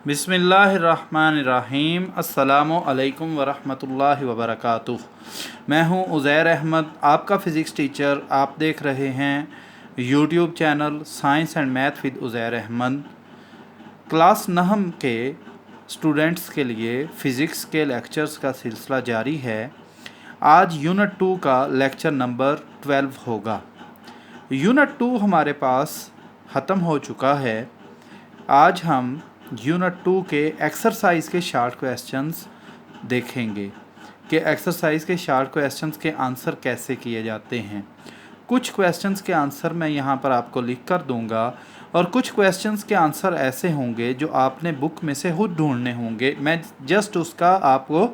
बिस्मिल्लाहिर्रहमानिर्रहीम। अस्सलामु अलैकुम वरहमतुल्लाहि वबरकातुह। मैं हूं उज़ैर अहमद, आपका फ़िज़िक्स टीचर। आप देख रहे हैं YouTube channel science and math with Uzair Ahmed. Class नहम के स्टूडेंट्स के लिए फ़िज़िक्स के लेक्चर्स का सिलसिला जारी है। आज यूनिट 2 का लेक्चर नंबर 12 होगा। यूनिट 2 हमारे पास ख़त्म हो चुका है। आज हम यूनिट 2 के एक्सरसाइज के शार्ट क्वेश्चंस देखेंगे कि एक्सरसाइज के शार्ट क्वेश्चंस के आंसर कैसे किए जाते हैं। कुछ क्वेश्चंस के आंसर मैं यहाँ पर आपको लिख कर दूँगा और कुछ क्वेश्चंस के आंसर ऐसे होंगे जो आपने बुक में से खुद ढूंढने होंगे। मैं जस्ट उसका आपको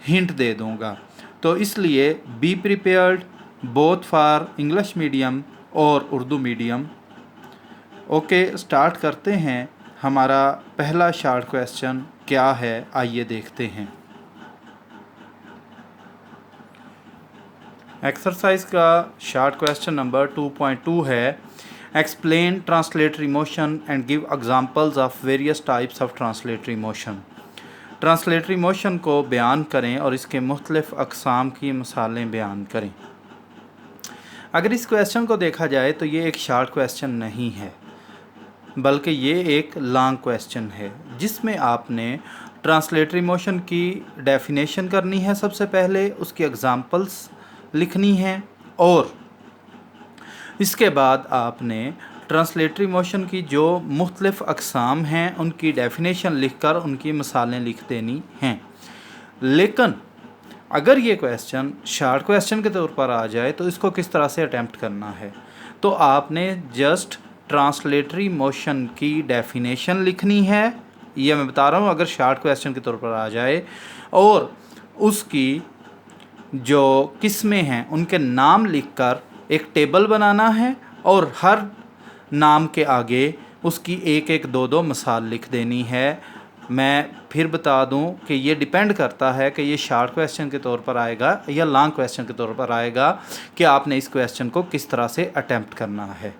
हिंट दे दूँगा। तो इसलिए be prepared both for English medium और उर्दू मीडियम। ओके, स्टार्ट करते हैं। हमारा पहला शार्ट क्वेश्चन क्या है, आइए देखते हैं। एक्सरसाइज का शार्ट क्वेश्चन नंबर 2.2 है, explain translatory motion and give examples of various types of translatory motion. Translatory motion को बयान करें और इसके मुख्तलिफ अक़साम की मिसालें बयान करें। अगर इस क्वेश्चन को देखा जाए तो ये एक शार्ट क्वेश्चन नहीं है, बल्कि ये एक लॉन्ग क्वेश्चन है जिसमें आपने ट्रांसलेटरी मोशन की डेफिनेशन करनी है। सबसे पहले उसकी एग्जांपल्स लिखनी है और इसके बाद आपने ट्रांसलेटरी मोशन की जो मुख्तलिफ अक़साम हैं उनकी डेफिनेशन लिखकर उनकी मिसालें लिख देनी हैं। लेकिन अगर ये क्वेश्चन शार्ट क्वेश्चन के तौर पर आ जाए तो इसको किस तरह से अटैम्प्ट करना है, तो आपने जस्ट ट्रांसलेटरी मोशन की डेफिनेशन लिखनी है। ये मैं बता रहा हूँ अगर शार्ट क्वेश्चन के तौर पर आ जाए, और उसकी जो किस्में हैं उनके नाम लिखकर एक टेबल बनाना है और हर नाम के आगे उसकी एक एक दो दो मिसाल लिख देनी है। मैं फिर बता दूं कि ये डिपेंड करता है कि ये शार्ट क्वेश्चन के तौर पर आएगा या लॉन्ग क्वेश्चन के तौर पर आएगा कि आपने इस क्वेश्चन को किस तरह से अटैम्प्ट करना है।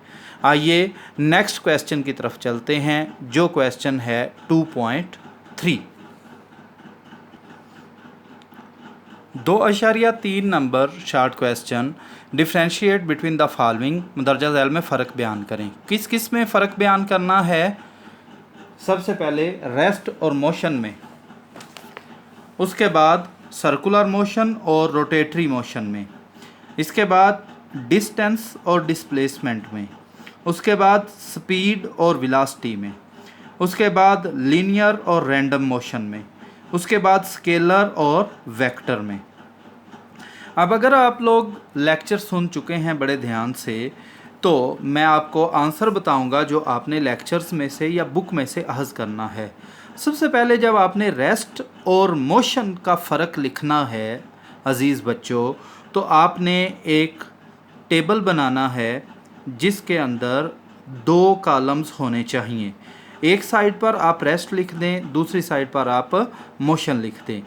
आइए नेक्स्ट क्वेश्चन की तरफ चलते हैं, जो क्वेश्चन है 2.3। 2.3 number short question, differentiate between the following. मदरजा झैल में फ़र्क बयान करें। किस किस में फ़र्क बयान करना है? सबसे पहले रेस्ट और मोशन में, उसके बाद सर्कुलर मोशन और रोटेटरी मोशन में, इसके बाद डिस्टेंस और डिस्प्लेसमेंट में, उसके बाद स्पीड और वेलोसिटी में, उसके बाद लीनियर और रैंडम मोशन में, उसके बाद स्केलर और वेक्टर में। अब अगर आप लोग लेक्चर सुन चुके हैं बड़े ध्यान से, तो मैं आपको आंसर बताऊंगा जो आपने लेक्चर्स में से या बुक में से अहज़ करना है। सबसे पहले जब आपने रेस्ट और मोशन का फ़र्क लिखना है अज़ीज़ बच्चों, तो आपने एक टेबल बनाना है जिसके अंदर 2 कॉलम्स होने चाहिए। एक साइड पर आप रेस्ट लिख दें, दूसरी साइड पर आप मोशन लिख दें।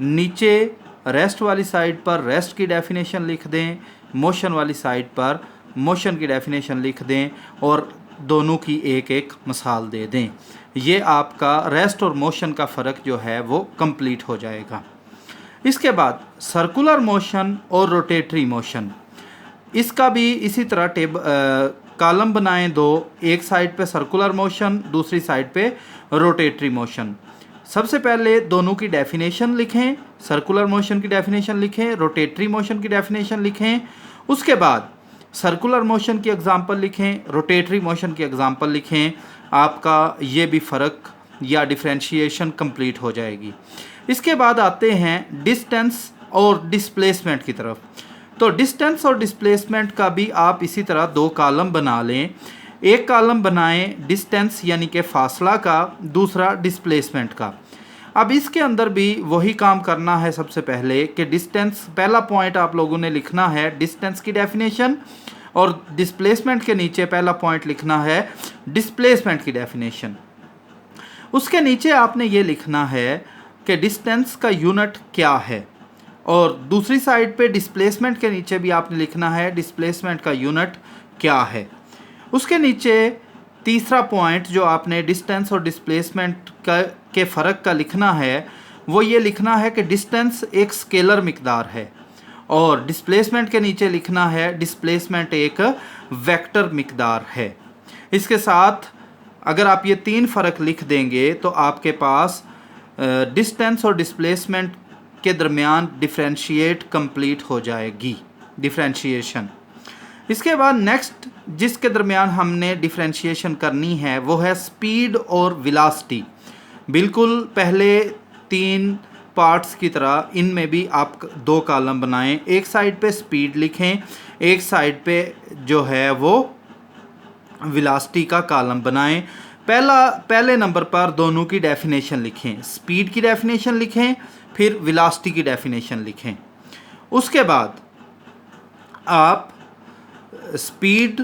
नीचे रेस्ट वाली साइड पर रेस्ट की डेफिनेशन लिख दें, मोशन वाली साइड पर मोशन की डेफिनेशन लिख दें और दोनों की एक एक मिसाल दे दें। ये आपका रेस्ट और मोशन का फ़र्क जो है वो कंप्लीट हो जाएगा। इसके बाद सर्कुलर मोशन और रोटेटरी मोशन, इसका भी इसी तरह कॉलम बनाएं 2, एक साइड पे सर्कुलर मोशन, दूसरी साइड पे रोटेटरी मोशन। सबसे पहले दोनों की डेफिनेशन लिखें, सर्कुलर मोशन की डेफिनेशन लिखें, रोटेटरी मोशन की डेफिनेशन लिखें। उसके बाद सर्कुलर मोशन की एग्जांपल लिखें, रोटेटरी मोशन की एग्जांपल लिखें। आपका ये भी फ़र्क या डिफ्रेंशिएशन कंप्लीट हो जाएगी। इसके बाद आते हैं डिस्टेंस और डिस्प्लेसमेंट की तरफ। तो डिस्टेंस और डिस्प्लेसमेंट का भी आप इसी तरह 2 कॉलम बना लें। एक कॉलम बनाएं डिस्टेंस यानी कि फ़ासला का, दूसरा डिस्प्लेसमेंट का। अब इसके अंदर भी वही काम करना है। सबसे पहले कि डिस्टेंस, पहला पॉइंट आप लोगों ने लिखना है डिस्टेंस की डेफिनेशन, और डिस्प्लेसमेंट के नीचे पहला पॉइंट लिखना है डिस्प्लेसमेंट की डेफिनेशन। उसके नीचे आपने ये लिखना है कि डिस्टेंस का यूनिट क्या है, और दूसरी साइड पे डिस्प्लेसमेंट के नीचे भी आपने लिखना है डिस्प्लेसमेंट का यूनिट क्या है। उसके नीचे तीसरा पॉइंट जो आपने डिस्टेंस और डिस्प्लेसमेंट के फ़र्क का लिखना है वो ये लिखना है कि डिस्टेंस एक स्केलर मिकदार है और डिस्प्लेसमेंट के नीचे लिखना है डिस्प्लेसमेंट एक वेक्टर मिकदार है। इसके साथ अगर आप ये 3 फ़र्क लिख देंगे तो आपके पास डिस्टेंस और डिस्प्लेसमेंट के दरमियान डिफरेंशिएट कंप्लीट हो जाएगी, डिफरेंशिएशन। इसके बाद नेक्स्ट जिसके दरमियान हमने डिफरेंशिएशन करनी है वो है स्पीड और वेलोसिटी। बिल्कुल पहले 3 पार्ट्स की तरह इनमें भी आप 2 कॉलम बनाएं, एक साइड पे स्पीड लिखें, एक साइड पे जो है वो वेलोसिटी का कॉलम बनाएं। पहले नंबर पर दोनों की डेफिनेशन लिखें, स्पीड की डेफिनेशन लिखें, फिर वेलोसिटी की डेफिनेशन लिखें। उसके बाद आप स्पीड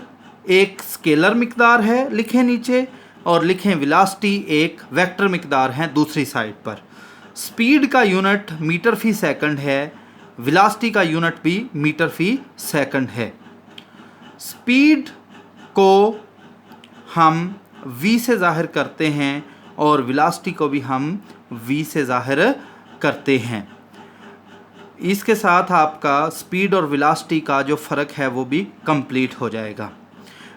एक स्केलर मिकदार है लिखें नीचे, और लिखें वेलोसिटी एक वेक्टर मिकदार है दूसरी साइड पर। स्पीड का यूनिट मीटर फी सेकंड है, वेलोसिटी का यूनिट भी मीटर फी सेकंड है। स्पीड को हम v से ज़ाहिर करते हैं और वेलोसिटी को भी हम v से ज़ाहिर करते हैं। इसके साथ आपका स्पीड और वेलोसिटी का जो फ़र्क है वो भी कंप्लीट हो जाएगा।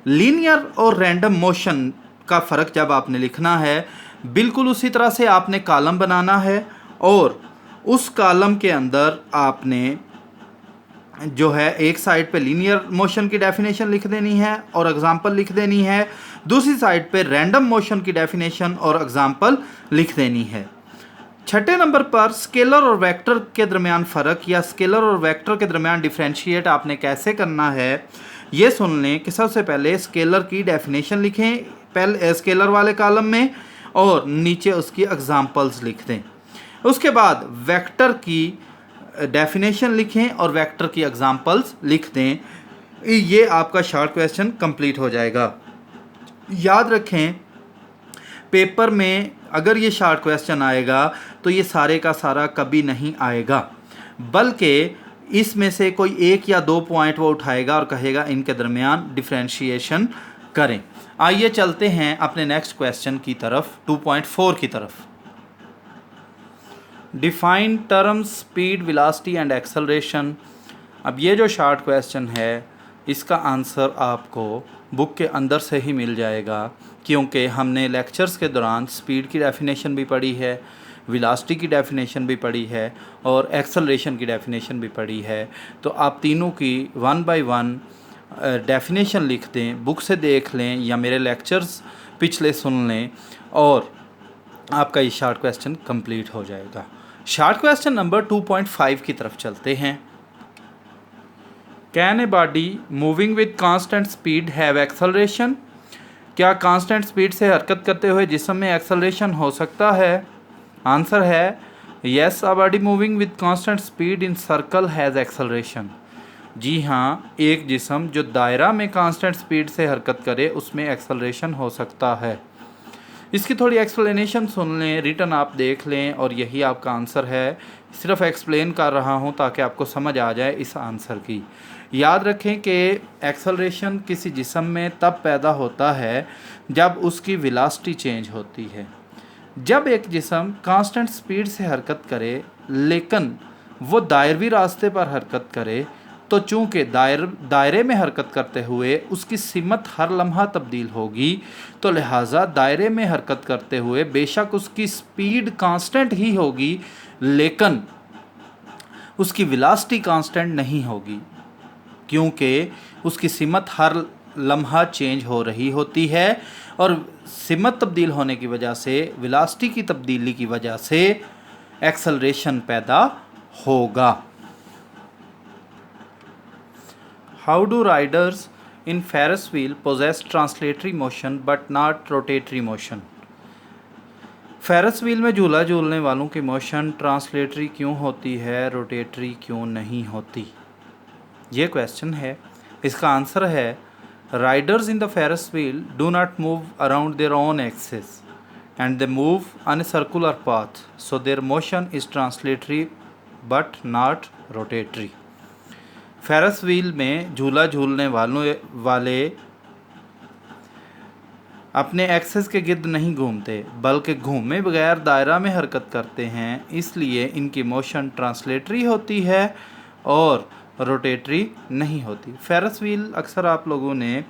लीनियर और रैंडम मोशन का फ़र्क जब आपने लिखना है बिल्कुल उसी तरह से आपने कॉलम बनाना है और उस कॉलम के अंदर आपने जो है एक साइड पे लीनियर मोशन की डेफिनेशन लिख देनी है और एग्जांपल लिख देनी है, दूसरी साइड पे रैंडम मोशन की डेफिनेशन और एग्जांपल लिख देनी है। छठे नंबर पर स्केलर और वेक्टर के दरमियान फ़र्क या स्केलर और वेक्टर के दरमियान डिफरेंशिएट आपने कैसे करना है ये सुन लें कि सबसे पहले स्केलर की डेफिनेशन लिखें पहले स्केलर वाले कॉलम में और नीचे उसकी एग्जांपल्स लिख दें। उसके बाद वेक्टर की डेफिनेशन लिखें और वेक्टर की एग्जांपल्स लिख दें। ये आपका शॉर्ट क्वेश्चन कंप्लीट हो जाएगा। याद रखें पेपर में अगर ये शॉर्ट क्वेश्चन आएगा तो ये सारे का सारा कभी नहीं आएगा, बल्कि इसमें से कोई 1 या 2 पॉइंट वो उठाएगा और कहेगा इनके दरमियान डिफरेंशिएशन करें। आइए चलते हैं अपने नेक्स्ट क्वेश्चन की तरफ, 2.4 की तरफ। Define terms speed, velocity and acceleration. अब ये जो शॉर्ट क्वेश्चन है इसका आंसर आपको बुक के अंदर से ही मिल जाएगा, क्योंकि हमने लेक्चर्स के दौरान स्पीड की डेफिनेशन भी पढ़ी है, वेलोसिटी की डेफिनेशन भी पढ़ी है और एक्सेलरेशन की डेफिनेशन भी पढ़ी है। तो आप तीनों की 1 बाय 1 डेफिनेशन लिख दें, बुक से देख लें या मेरे लेक्चर्स पिछले सुन लें और आपका ये शॉर्ट क्वेश्चन कंप्लीट हो जाएगा। शॉर्ट क्वेश्चन नंबर 2.5 की तरफ चलते हैं। Can a body moving with constant speed have acceleration? क्या कांस्टेंट स्पीड से हरकत करते हुए जिस्म में एक्सेलरेशन हो सकता है? आंसर है yes, a body moving with constant speed in circle has acceleration. जी हाँ, एक जिस्म जो दायरा में कांस्टेंट स्पीड से हरकत करे उसमें एक्सेलरेशन हो सकता है। इसकी थोड़ी एक्सप्लेनेशन सुन लें, रिटन आप देख लें और यही आपका आंसर है। सिर्फ एक्सप्लेन कर रहा हूँ ताकि आपको समझ आ जाए इस आंसर की। याद रखें कि एक्सेलरेशन किसी जिस्म में तब पैदा होता है जब उसकी वेलोसिटी चेंज होती है। जब एक जिस्म कांस्टेंट स्पीड से हरकत करे लेकिन वो दायरवी रास्ते पर हरकत करे तो चूँकि दायरे में हरकत करते हुए उसकी सिमत हर लम्हा तब्दील होगी, तो लिहाजा दायरे में हरकत करते हुए बेशक उसकी स्पीड कांस्टेंट ही होगी लेकिन उसकी वेलोसिटी कांस्टेंट नहीं होगी, क्योंकि उसकी सिमत हर लम्हा चेंज हो रही होती है और सिमत तब्दील होने की वजह से, वेलोसिटी की तब्दीली की वजह से एक्सेलरेशन पैदा होगा। How do riders in Ferris wheel possess translatory motion but not rotatory motion? Ferrous wheel में झूला झूलने वालों की मोशन ट्रांसलेटरी क्यों होती है, रोटेटरी क्यों नहीं होती? ये क्वेश्चन है। इसका आंसर है riders in the Ferris wheel do not move around their own axis and they move on a circular path, so their motion is translatory but not rotatory. Ferris wheel में झूला झूलने वाले अपने access के गिर्द नहीं घूमते बल्कि घूमे बगैर दायरा में हरकत करते हैं, इसलिए इनकी मोशन ट्रांसलेटरी होती है और रोटेटरी नहीं होती। फेरस व्हील अक्सर आप लोगों ने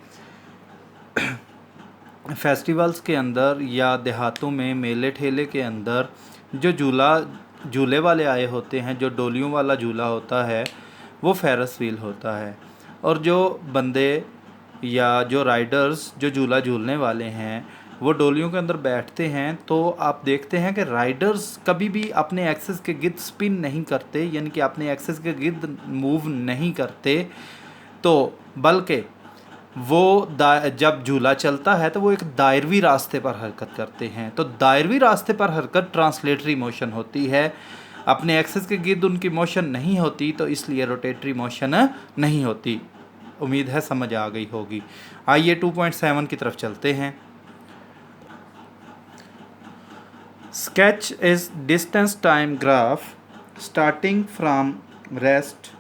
फेस्टिवल्स के अंदर या देहातों में मेले ठेले के अंदर जो झूले वाले आए होते हैं, जो डोलियों वाला झूला होता है वो फेरस व्हील होता है। और जो बंदे या जो राइडर्स जो झूला झूलने वाले हैं वो डोलियों के अंदर बैठते हैं, तो आप देखते हैं कि राइडर्स कभी भी अपने एक्सेस के गिर्द स्पिन नहीं करते, यानी कि अपने एक्सेस के गिर्द मूव नहीं करते, तो बल्कि वो जब झूला चलता है तो वो एक दायरवी रास्ते पर हरकत करते हैं। तो दायरवी रास्ते पर हरकत ट्रांसलेटरी मोशन होती है। अपने एक्सेस के गिर्द उनकी मोशन नहीं होती, तो इसलिए रोटेटरी मोशन नहीं होती। उम्मीद है समझ आ गई होगी। आइए 2.7 की तरफ चलते हैं। Sketch is distance time graph starting from rest.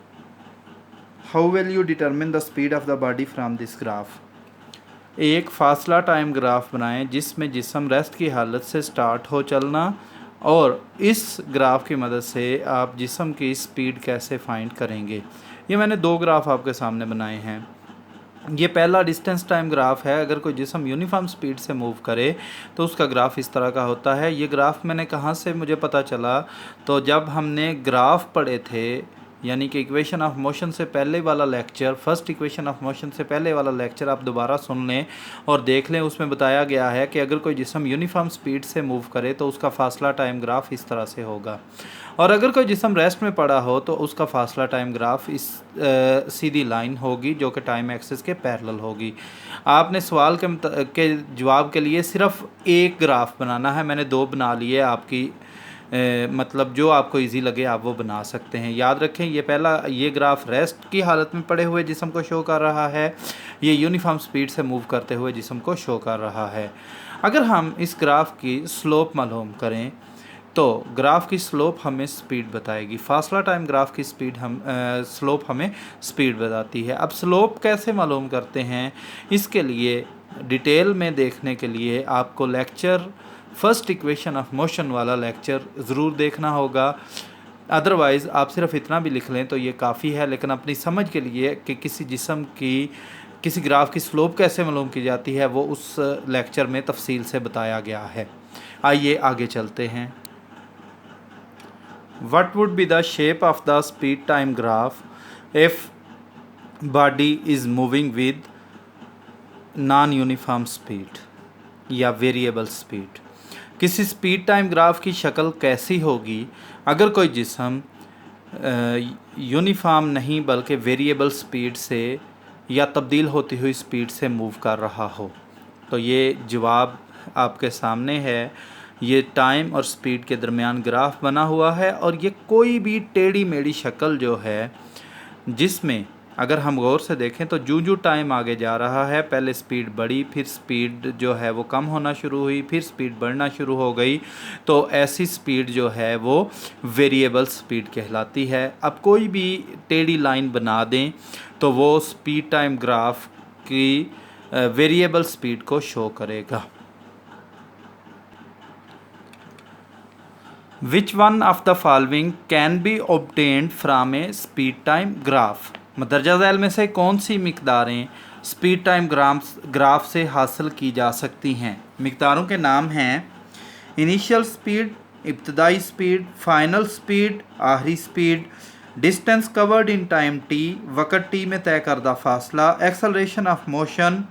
How will you determine the speed of the body from this graph. एक फासला टाइम ग्राफ बनाएं जिसमें जिस्म रेस्ट की हालत से स्टार्ट हो चलना, और इस ग्राफ की मदद से आप जिस्म की स्पीड कैसे फाइंड करेंगे। ये मैंने दो ग्राफ आपके सामने बनाए हैं। ये पहला डिस्टेंस टाइम ग्राफ है। अगर कोई जिस्म यूनिफॉर्म स्पीड से मूव करे तो उसका ग्राफ इस तरह का होता है। ये ग्राफ मैंने कहाँ से मुझे पता चला, तो जब हमने ग्राफ पढ़े थे, यानी कि इक्वेशन ऑफ मोशन से पहले वाला lecture, first equation of motion से पहले वाला लेक्चर आप दोबारा सुन लें और देख लें। उसमें बताया गया है कि अगर कोई जिस्म यूनिफॉर्म स्पीड से मूव करे तो उसका फासला टाइम ग्राफ इस तरह से होगा, और अगर कोई जिस्म रेस्ट में पड़ा हो तो उसका फासला टाइम ग्राफ इस सीधी लाइन होगी जो कि टाइम एक्सिस के पैरेलल होगी। आपने सवाल के जवाब के लिए सिर्फ एक ग्राफ बनाना है। मैंने दो बना लिए, आपकी मतलब जो आपको इजी लगे आप वो बना सकते हैं। याद रखें, ये पहला ये ग्राफ रेस्ट की हालत में पड़े हुए जिस्म को शो कर रहा है, ये यूनिफॉर्म स्पीड से मूव करते हुए जिस्म को शो कर रहा है। अगर हम इस ग्राफ की स्लोप मालूम करें तो ग्राफ की स्लोप हमें स्पीड बताएगी। फासला टाइम ग्राफ की स्लोप हमें स्पीड बताती है। अब स्लोप कैसे मालूम करते हैं, इसके लिए डिटेल में देखने के लिए आपको lecture first equation of motion वाला लेक्चर ज़रूर देखना होगा। अदरवाइज़ आप सिर्फ इतना भी लिख लें तो ये काफ़ी है, लेकिन अपनी समझ के लिए कि किसी जिस्म की किसी ग्राफ की स्लोप कैसे मालूम की जाती है वो उस लेक्चर में तफसील से बताया गया है। आइए आगे चलते हैं। What would be the shape of the speed time graph if body is moving with non-uniform speed या variable speed। किसी स्पीड टाइम ग्राफ की शक्ल कैसी होगी अगर कोई जिस्म यूनिफॉर्म नहीं बल्कि वेरिएबल स्पीड से या तब्दील होती हुई स्पीड से मूव कर रहा हो। तो ये जवाब आपके सामने है। ये टाइम और स्पीड के दरमियान ग्राफ बना हुआ है, और ये कोई भी टेढ़ी मेढ़ी शक्ल जो है जिसमें अगर हम गौर से देखें तो जूं टाइम आगे जा रहा है, पहले स्पीड बढ़ी, फिर स्पीड जो है वो कम होना शुरू हुई, फिर स्पीड बढ़ना शुरू हो गई, तो ऐसी स्पीड जो है वो वेरिएबल स्पीड कहलाती है। अब कोई भी टेढ़ी लाइन बना दें तो वो स्पीड टाइम ग्राफ की वेरिएबल स्पीड को शो करेगा। Which one of the following can be obtained from a speed time graph। मदरजा ज़ैल में से कौन सी मिकदारें स्पीड टाइम ग्राफ से हासिल की जा सकती हैं। मिकदारों के नाम हैं इनिशियल स्पीड, इब्तदाई स्पीड, फाइनल स्पीड, आखिरी speed, distance covered in time T, वक़्त टी में तय करदा फासला, एक्सेलरेशन ऑफ मोशन,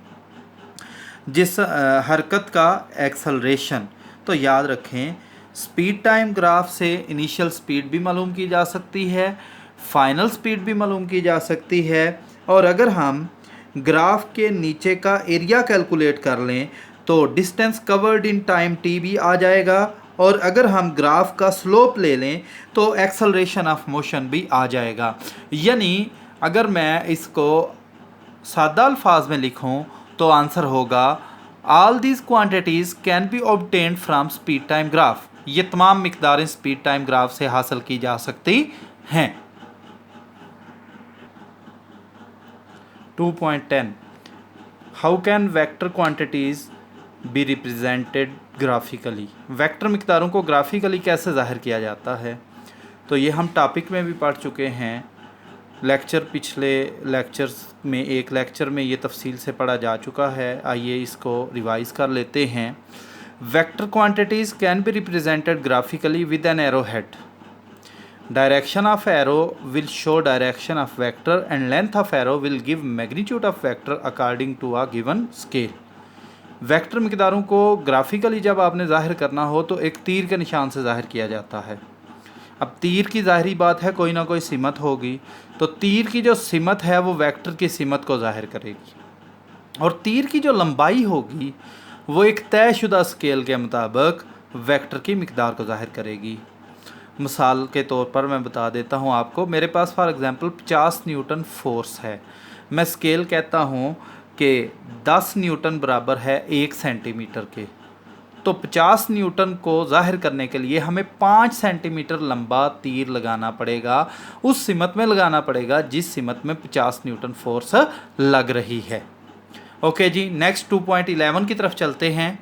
जिस हरकत का एक्सेलरेशन। तो याद रखें, स्पीड टाइम ग्राफ से इनिशियल स्पीड भी मालूम की जा सकती है, फाइनल स्पीड भी मालूम की जा सकती है, और अगर हम ग्राफ के नीचे का एरिया कैलकुलेट कर लें तो distance covered in time T भी आ जाएगा, और अगर हम ग्राफ का स्लोप ले लें तो एक्सेलरेशन ऑफ मोशन भी आ जाएगा। यानी अगर मैं इसको सादा अल्फाज में लिखूं तो आंसर होगा all these quantities can B obtained from speed time graph. ये तमाम मिकदारें स्पीड टाइम ग्राफ से हासिल की जा सकती हैं। 2.10 how can vector quantities be represented graphically. Vector मिक़दारों को ग्राफिकली कैसे ज़ाहिर किया जाता है, तो ये हम टॉपिक में भी पढ़ चुके हैं। पिछले लेक्चर्स में एक लेक्चर में ये तफसील से पढ़ा जा चुका है। आइए इसको रिवाइज़ कर लेते हैं। Vector quantities can be represented graphically with an arrow head. Direction of arrow will show direction of vector and length of arrow will give magnitude of vector according to a given scale. Vector मिक़दारों को graphically जब आपने ज़ाहिर करना हो तो एक तीर के निशान से ज़ाहिर किया जाता है। अब तीर की ज़ाहिरी बात है, कोई ना कोई सिमत होगी, तो तीर की जो सिमत है वो वेक्टर की सिमत को ज़ाहिर करेगी, और तीर की जो लंबाई होगी वो एक तयशुदा स्केल के मुताबिक वेक्टर की मिक़दार को ज़ाहिर करेगी। मिसाल के तौर पर मैं बता देता हूँ आपको। मेरे पास फॉर एग्ज़ाम्पल 50 न्यूटन फोर्स है। मैं स्केल कहता हूँ कि 10 न्यूटन बराबर है 1 सेंटीमीटर के, तो 50 न्यूटन को ज़ाहिर करने के लिए हमें 5 सेंटीमीटर लंबा तीर लगाना पड़ेगा, उस सिमत में लगाना पड़ेगा जिस सिमत में 50 न्यूटन फोर्स लग रही है। ओके जी, नेक्स्ट 2.11 की तरफ चलते हैं।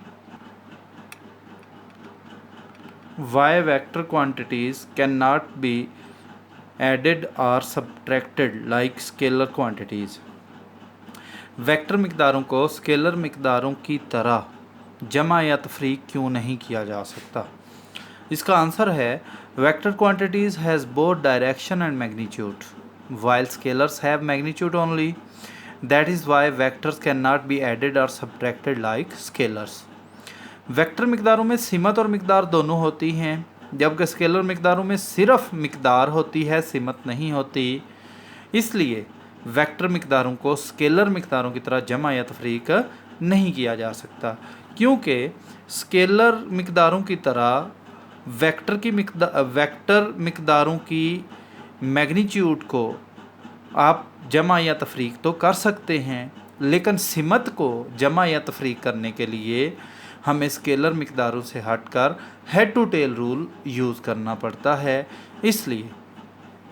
Why vector quantities can not be added और subtracted like scalar quantities. Vector मिक़दारों को स्केलर मिक़दारों की तरह जमा या तफरीक क्यों नहीं किया जा सकता? इसका आंसर है vector quantities has both direction and magnitude while scalars have magnitude only. That is why vectors can not be added और सब्ट्रैक्टेड लाइक स्केलर्स। वेक्टर मिक़दारों में सिमत और मिक़दार दोनों होती हैं, जबकि स्केलर मिक़दारों में सिर्फ मिक़दार होती है, सिमत नहीं होती। इसलिए वेक्टर मिक़दारों को स्केलर मिक़दारों की तरह जमा या तफरीक नहीं किया जा सकता, क्योंकि स्केलर मिक़दारों की तरह वेक्टर मिक़दारों की मैग्नीट्यूड को आप जमा या तफरीक तो कर सकते हैं, लेकिन सिमत को जमा या तफरीक करने के लिए हमें स्केलर मिक़दारों से हटकर head to tail rule use करना पड़ता है। इसलिए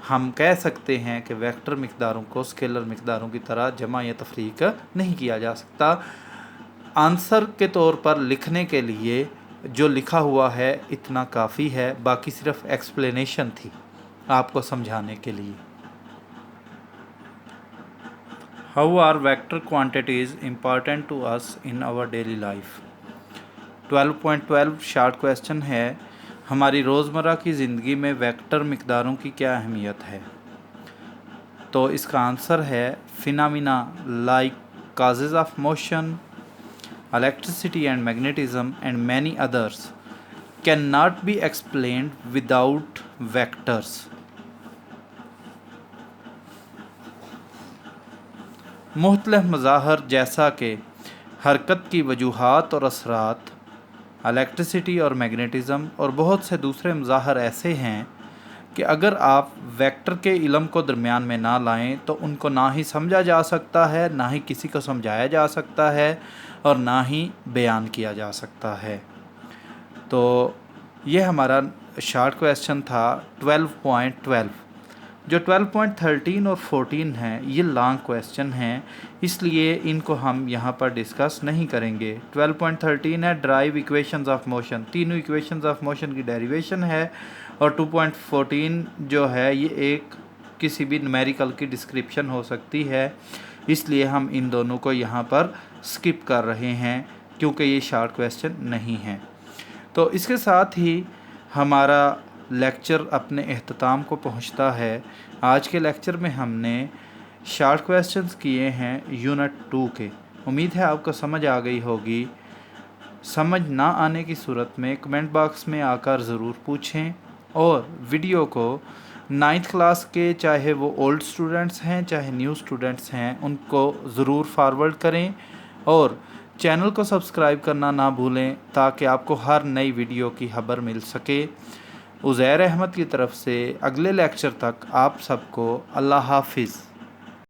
हम कह सकते हैं कि वेक्टर मिक़दारों को स्केलर मिक़दारों की तरह जमा या तफरीक नहीं किया जा सकता। आंसर के तौर पर लिखने के लिए जो लिखा हुआ है इतना काफ़ी है, बाकी सिर्फ एक्सप्लेनेशन थी आपको समझाने के लिए। How are vector quantities important to us in our daily life. 12.12 short question है, हमारी रोज़मर्रा की ज़िंदगी में वेक्टर मिक़दारों की क्या अहमियत है? तो इसका आंसर है phenomena like causes of motion, electricity and magnetism and many others cannot be explained without vectors. मुख्तलिफ मज़ाहर जैसा कि हरकत की वजूहात और असरात, इलेक्ट्रिसिटी और मैग्नेटिज़म और बहुत से दूसरे मज़ाहर ऐसे हैं कि अगर आप वेक्टर के इल्म को दरमियान में ना लाएं तो उनको ना ही समझा जा सकता है, ना ही किसी को समझाया जा सकता है, और ना ही बयान किया जा सकता है। तो ये हमारा शॉर्ट क्वेश्चन था 12.12। जो 12.13 और 14 हैं ये लॉन्ग क्वेश्चन हैं, इसलिए इनको हम यहाँ पर डिस्कस नहीं करेंगे। 12.13 है ड्राइव इक्वेशंस ऑफ मोशन, तीनों इक्वेशंस ऑफ मोशन की डेरिवेशन है, और 2.14 जो है ये एक किसी भी न्यूमेरिकल की डिस्क्रिप्शन हो सकती है, इसलिए हम इन दोनों को यहाँ पर स्किप कर रहे हैं क्योंकि ये शॉर्ट क्वेश्चन नहीं हैं। तो इसके साथ ही हमारा लेक्चर अपने अख्ताम को पहुँचता है। आज के लेक्चर में हमने शॉर्ट क्वेश्चंस किए हैं यूनिट 2 के। उम्मीद है आपको समझ आ गई होगी। समझ ना आने की सूरत में कमेंट बॉक्स में आकर ज़रूर पूछें, और वीडियो को 9th क्लास के चाहे वो ओल्ड स्टूडेंट्स हैं चाहे न्यू स्टूडेंट्स हैं उनको ज़रूर फॉरवर्ड करें, और चैनल को सब्सक्राइब करना ना भूलें ताकि आपको हर नई वीडियो की खबर मिल सके। उज़ैर अहमद की तरफ से अगले लेक्चर तक आप सबको अल्लाह हाफिज़।